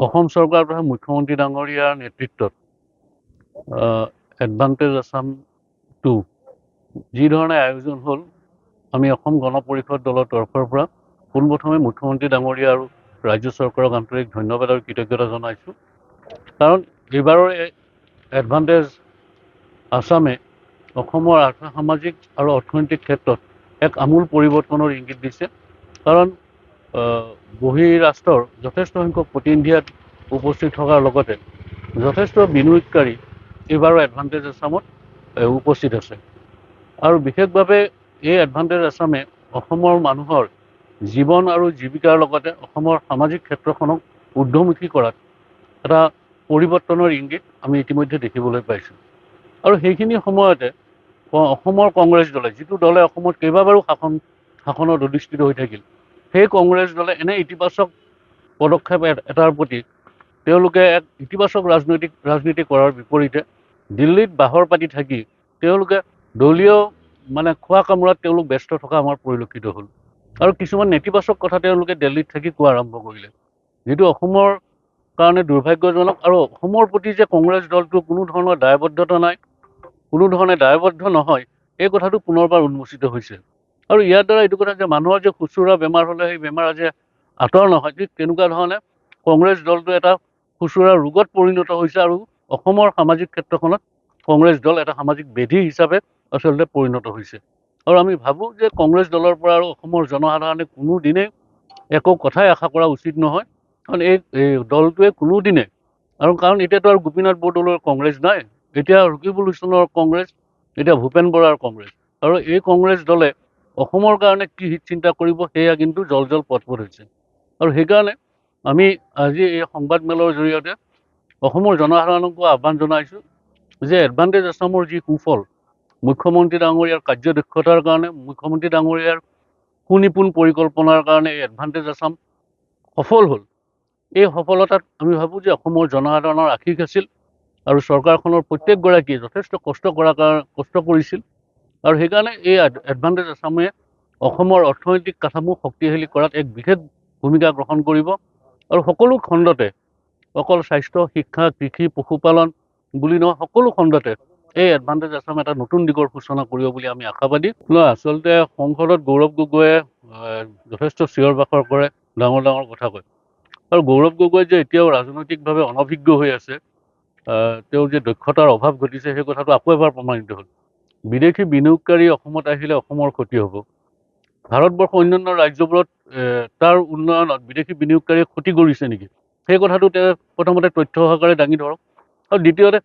অসম চৰকাৰ তথা মুখ্যমন্ত্ৰী ডাঙৰীয়াৰ নেতৃত্বত এডভান্টেজ আছাম 2 যি ধৰণে আয়োজন হ'ল, আমি অসম গণ পৰিষদ দলৰ তৰফৰ পৰা পোনপ্ৰথমে মুখ্যমন্ত্ৰী ডাঙৰীয়া আৰু ৰাজ্য চৰকাৰক আন্তৰিক ধন্যবাদ আৰু কৃতজ্ঞতা জনাইছোঁ। কাৰণ এইবাৰৰ এডভান্টেজ আছামে অসমৰ আৰ্থ-সামাজিক আৰু অৰ্থনৈতিক ক্ষেত্ৰত এক আমূল পৰিৱৰ্তনৰ ইংগিত দিছে। কাৰণ বহিঃৰাষ্ট্ৰৰ যথেষ্ট সংখ্যক প্ৰতিনিধি উপস্থিত থকাৰ লগতে যথেষ্ট বিনিয়োগকাৰী এইবাৰৰ এডভান্টেজ আছামত উপস্থিত আছে। আৰু বিশেষভাৱে এই এডভান্টেজ আছামে অসমৰ মানুহৰ জীৱন আৰু জীৱিকাৰ লগতে অসমৰ সামাজিক ক্ষেত্ৰখনক ঊৰ্ধ্বমুখী কৰাত এটা পৰিৱৰ্তনৰ ইংগিত আমি ইতিমধ্যে দেখিবলৈ পাইছোঁ। আৰু সেইখিনি সময়তে অসমৰ কংগ্ৰেছ দলে, যিটো দলে অসমত কেইবাবাৰো শাসনত অধিষ্ঠিত হৈ থাকিল, সেই কংগ্ৰেছ দলে এনে ইতিবাচক পদক্ষেপ এটাৰ প্ৰতি তেওঁলোকে এক ইতিবাচক ৰাজনীতি কৰাৰ বিপৰীতে দিল্লীত বাহৰ পাতি থাকি তেওঁলোকে দলীয় খোৱা কামোৰাত তেওঁলোক ব্যস্ত থকা আমাৰ পৰিলক্ষিত হ'ল। আৰু কিছুমান নেতিবাচক কথা তেওঁলোকে দিল্লীত থাকি কোৱা আৰম্ভ কৰিলে, যিটো অসমৰ কাৰণে দুৰ্ভাগ্যজনক। আৰু অসমৰ প্ৰতি যে কংগ্ৰেছ দলটো কোনো ধৰণৰ দায়বদ্ধতা নাই, কোনো ধৰণে দায়বদ্ধ নহয়, এই কথাটো পুনৰবাৰ উন্মোচিত হৈছে। আৰু ইয়াৰ দ্বাৰা এইটো কথা যে মানুহৰ যে খুচুৰা বেমাৰ হ'লে সেই বেমাৰ আজি আঁতৰ নহয়, ঠিক তেনেকুৱা ধৰণে কংগ্ৰেছ দলটো এটা খুচুৰা ৰোগত পৰিণত হৈছে। আৰু অসমৰ সামাজিক ক্ষেত্ৰখনত কংগ্ৰেছ দল এটা সামাজিক ব্যাধি হিচাপে আচলতে পৰিণত হৈছে। আৰু আমি ভাবোঁ যে কংগ্ৰেছ দলৰ পৰা আৰু অসমৰ জনসাধাৰণে কোনোদিনেই একো কথাই আশা কৰা উচিত নহয়। কাৰণ এই দলটোৱে কোনোদিনে, আৰু কাৰণ এতিয়াতো আৰু গোপীনাথ বৰদলৈৰ কংগ্ৰেছ নাই, এতিয়া ৰকিবুল হুছেইনৰ কংগ্ৰেছ, এতিয়া ভূপেন বৰাৰ কংগ্ৰেছ। আৰু এই কংগ্ৰেছ দলে অসমৰ কাৰণে কি হিত চিন্তা কৰিব সেয়া কিন্তু জল পথ হৈছে। আৰু সেইকাৰণে আমি আজি এই সংবাদমেলৰ জৰিয়তে অসমৰ জনসাধাৰণকো আহ্বান জনাইছোঁ যে এডভান্টেজ আছামৰ যি সুফল, মুখ্যমন্ত্ৰী ডাঙৰীয়াৰ কাৰ্যদক্ষতাৰ কাৰণে, মুখ্যমন্ত্ৰী ডাঙৰীয়াৰ সুনিপুণ পৰিকল্পনাৰ কাৰণে এই এডভান্টেজ আছাম সফল হ'ল। এই সফলতাত আমি ভাবোঁ যে অসমৰ জনসাধাৰণৰ আশীষ আছিল আৰু চৰকাৰখনৰ প্ৰত্যেকগৰাকীয়ে যথেষ্ট কষ্ট কৰিছিল। আৰু সেইকাৰণে এই এডভান্টেজ আছামে অসমৰ অৰ্থনৈতিক কাঠামো শক্তিশালী কৰাত এক বিশেষ ভূমিকা গ্ৰহণ কৰিব। আৰু সকলো খণ্ডতে, অকল স্বাস্থ্য, শিক্ষা, কৃষি, পশুপালন বুলি নহয়, সকলো খণ্ডতে এই এডভান্টেজ আছাম এটা নতুন দিগৰ সূচনা কৰিব বুলি আমি আশাবাদী। আচলতে সংসদত গৌৰৱ গগৈয়ে যথেষ্ট চিঞৰ বাখৰ কৰে, ডাঙৰ ডাঙৰ কথা কয়। আৰু গৌৰৱ গগৈ যে এতিয়াও ৰাজনৈতিকভাৱে অনভিজ্ঞ হৈ আছে, তেওঁৰ যে দক্ষতাৰ অভাৱ ঘটিছে, সেই কথাটো আকৌ এবাৰ প্ৰমাণিত হ'ল। বিদেশী বিনিয়োগকাৰী অসমত আহিলে অসমৰ ক্ষতি হ'ব। ভাৰতবৰ্ষৰ অন্যান্য ৰাজ্যবোৰত তাৰ উন্নয়নত বিদেশী বিনিয়োগকাৰীয়ে ক্ষতি কৰিছে নেকি, সেই কথাটো তেওঁ প্ৰথমতে তথ্য সহকাৰে দাঙি ধৰক। আৰু দ্বিতীয়তে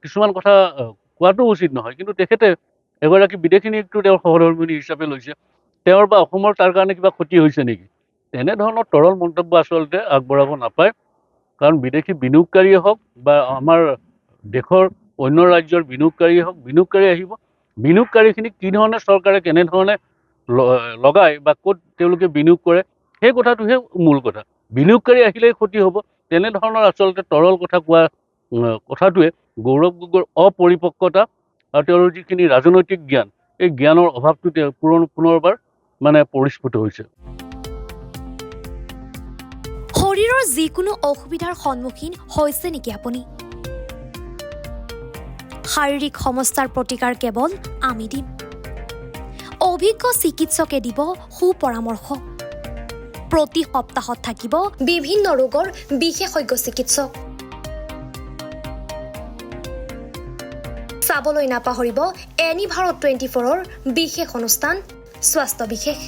কিছুমান কথা কোৱাটো উচিত নহয়, কিন্তু তেখেতে এগৰাকী বিদেশী নীতিটো তেওঁৰ সহধৰ্মিনী হিচাপে লৈছে। তেওঁৰ বা অসমৰ তাৰ কাৰণে কিবা ক্ষতি হৈছে নেকি, তেনেধৰণৰ তৰল মন্তব্য আচলতে আগবঢ়াব নাপায়। কাৰণ বিদেশী বিনিয়োগকাৰীয়ে হওক বা আমাৰ দেশৰ অন্য ৰাজ্যৰ বিনিয়োগকাৰীয়ে হওক, বিনিয়োগকাৰী আহিব, বিনিয়োগকাৰীখিনিক কি ধৰণে চৰকাৰে কেনেধৰণে লগায় বা ক'ত তেওঁলোকে বিনিয়োগ কৰে, সেই কথাটোহে মূল কথা। বিনিয়োগকাৰী আহিলেই ক্ষতি হ'ব, তেনেধৰণৰ আচলতে তৰল কথা কোৱা কথাটোৱে গৌৰৱ গগৈৰ অপৰিপক্কতা আৰু তেওঁৰ যিখিনি ৰাজনৈতিক জ্ঞান, এই জ্ঞানৰ অভাৱটো তেওঁ পুনৰবাৰ পৰিস্ফুট হৈছে। শৰীৰৰ যিকোনো অসুবিধাৰ সন্মুখীন হৈছে নেকি আপুনি? শাৰীৰিক সমস্যাৰ প্ৰতিকাৰ কেৱল আমি দিম। অভিজ্ঞ চিকিৎসকে দিব সুপৰামৰ্শ। প্ৰতি সপ্তাহত থাকিব বিভিন্ন ৰোগৰ বিশেষজ্ঞ চিকিৎসক। চাবলৈ নাপাহৰিব এনি ভাৰত 24ৰ বিশেষ অনুষ্ঠান স্বাস্থ্য বিশেষ।